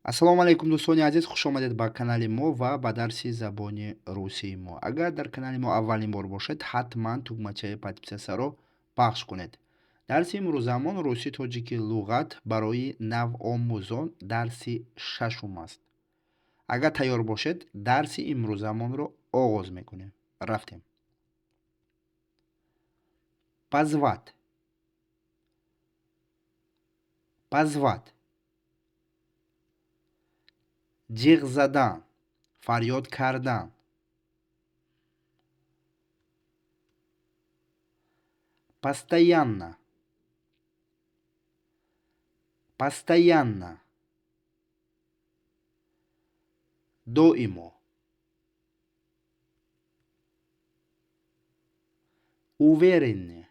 ассалому алайкум дӯстони азиз, хушомадед ба канали мо ва ба дарси забони русии мо. Агар дар канали мо аввалин бор бошед, ҳатман тугмачаи подписатсияро пахш кунед. Дарси имрӯзамон русӣ тоҷики луғат барои навомӯзон дарси шашум аст. Агар тайёр бошед, дарси имрӯзамонро оғоз мекунем. Рафтем. Позвать. Позвать. Ҷиғ задан, фарёд кардан. Постоянно. Постоянно. Доимо. Уверенне.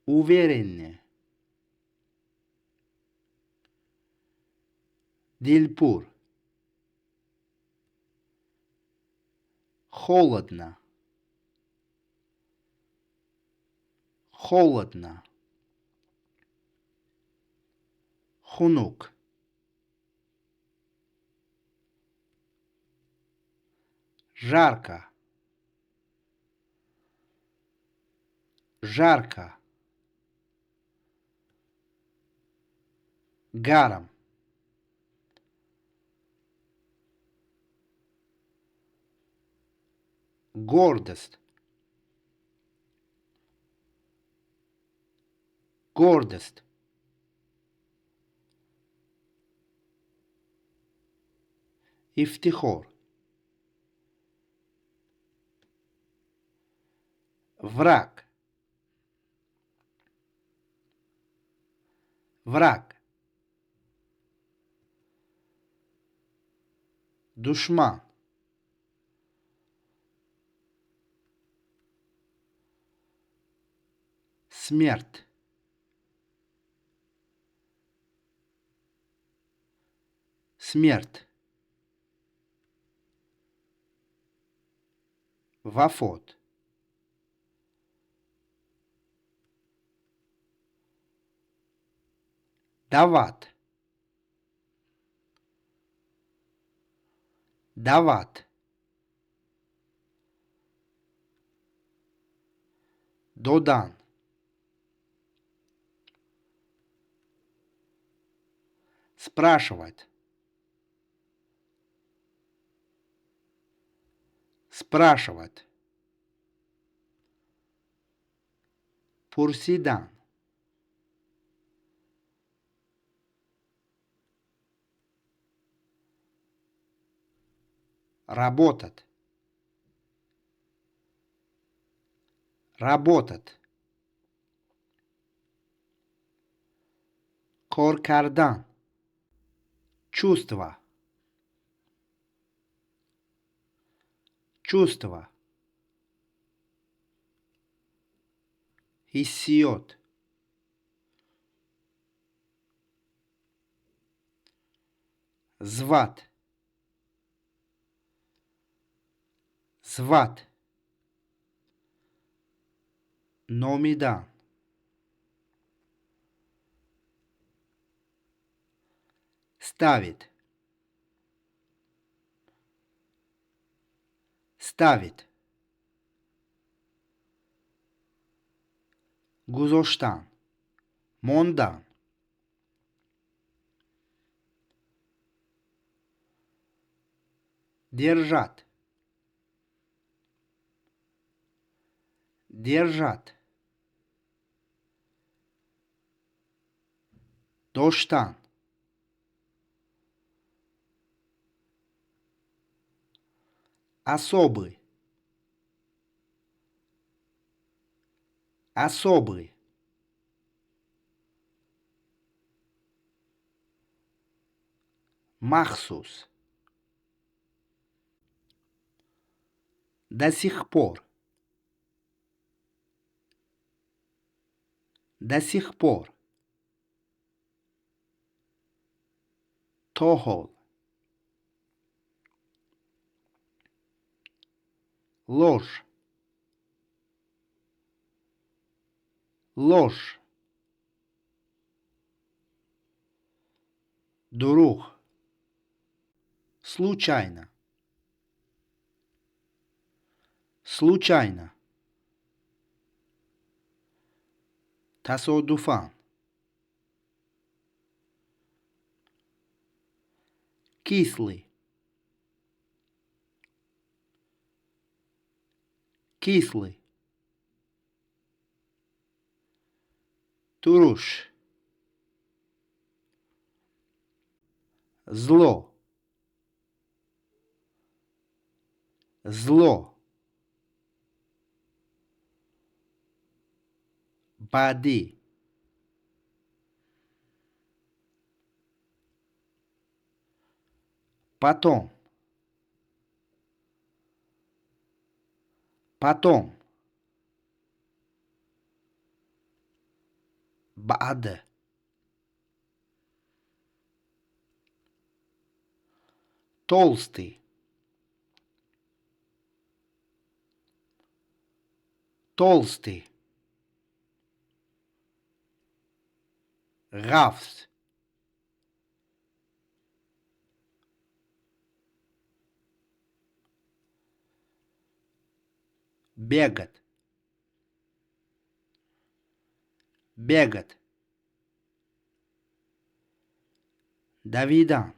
Уверенне. Дилпур. Холодно. Холодно. Хунук. Жарко. Жарко. Гарм. Гордость. Гордость. Ифтихор. Враг. Враг. Душман. Смерть. Смерть. Вафот. Дават. Дават. Додан. Спрашивать. Спрашивать. Пурсидан. Работать. Работать. Кор кардан. Чувство. Чувство. Хиссиёт. Звать. Звать. Номидан. Ставит. Ставит. Гузоштан. Мондан. Держать. Держать. Доштан. Особый. Особый. Махсус. До сих пор. До сих пор. Тохол. Ложь. Ложь. дурӯғ, случайно, случайно, тасодуфан, кислый, кислый, туруш, зло, зло, баъди, потом, потом, баъд, толстый, толстый, ғафс, бегать, бегать, давидан.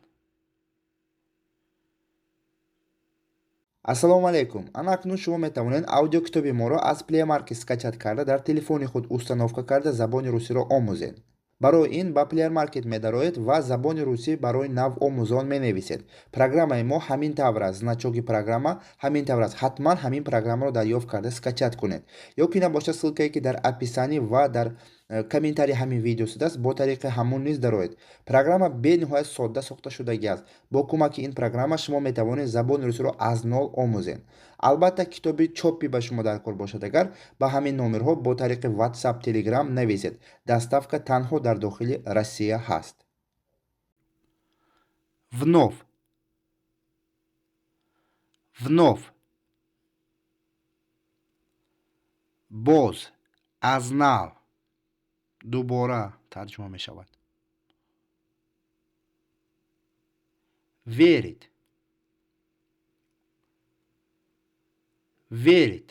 ассалому алайкум. Ана акнун шумо метавонед аудиокитоби моро аз Play Market скачат карда дар телефони худ установка карда забони русиро омӯзед. барои ин ба Play Market медароед ва забони русӣ барои навомӯзон менависед. Программаи мо ҳамин тавр аст. Значоки программа ҳамин тавр аст. ҳатман ҳамин программаро дарёфт карда скачат кунед. ё ки набошад ссилкае ки дар описанӣ ва дар комментарии ҳамин видео шудааст бо тариқи ҳамон низ дароед. Программа бениҳоят содда сохта шудагӣ аст. Бо кӯмаки ин программа шумо метавонед забони русиро аз нол омӯзед. албатта китоби чопӣ ба шумо дар кор бошад агар ба ҳамин номерҳо бо тариқи WhatsApp, Telegram нависед. Доставка танҳо дар дохили Россия ҳаст. Внов, внов, боз, аз нав, дубора тарҷума мешавад. верит, верит,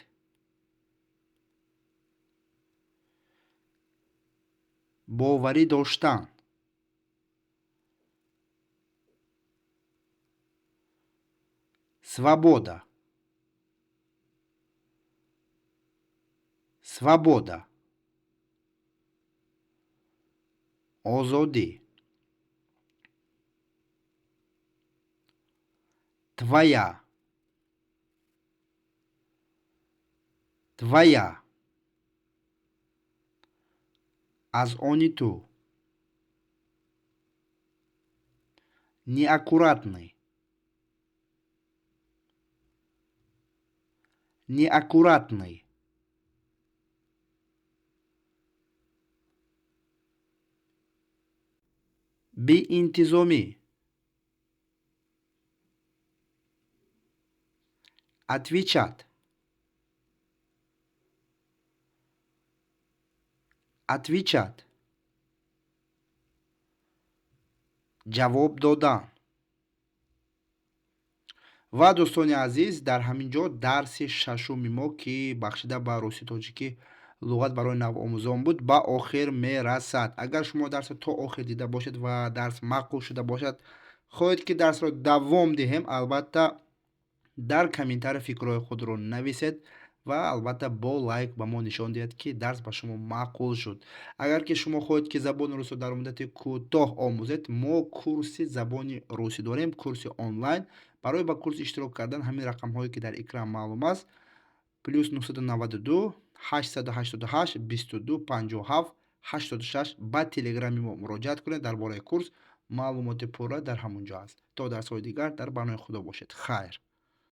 боварӣ доштан, свобода, свобода, озодӣ, твоя, твоя, аз они ту, неаккуратный, неаккуратный, беинтизомӣ, отвечать, отвечать, ҷавоб додан. ва дӯстони азиз, дар ҳамин ҷо дарси шашуми мо ки бахшида ба русӣ тоҷикӣ луғат барои навомӯзон буд ба охир мерасад. Агар шумо дарсро то охир дида бошед ва дарс маъқул шуда бошад, хоҳед ки дарсро давом диҳем, албатта дар комментария фикрҳои худро нависед ва албатта бо лайк ба мо нишон диҳед ки дарс ба шумо маъқул шуд. Агар ки шумо хоҳед ки забони русро дар муддати кӯтоҳ омӯзед, мо курси забони русӣ дорем, курси онлайн. барои ба курс иштирок кардан ҳамин рақамҳое ки дар экран маълум аст +992 888 22 57 86 ба телеграми мо муроҷиат кунед. дар бораи курс маълумоти пурра дар ҳамон ҷо аст. то дарсҳои дигар дар паноҳи худо бошед. хайр.